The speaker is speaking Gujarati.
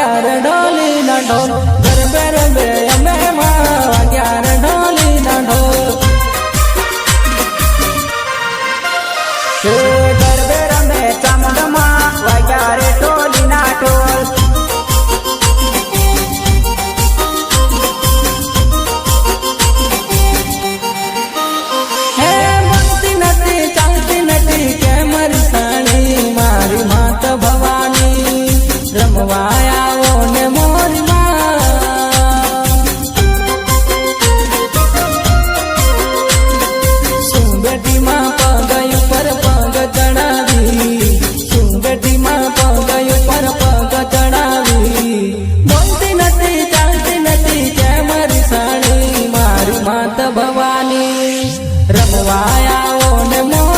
વાગ્યાર ઢોલી ના ઢોલ ગરબે રમે અમે વાગ્યાર ઢોલી ના ઢોલ ગરબે રમે ચામુંડમાં વાગ્યારે ઢોલી ના ઢોલ રમવાયાઓ ને મોરમાં સુંગટીમાં પગ ઉપર પગ ચડાવી સુંગટીમાં પગ ઉપર પગ ચડાવી બોલતી નથી ચાલતી નથી કેમ રીસાણી મારી માત ભવાની રમવાયાઓ ને મોર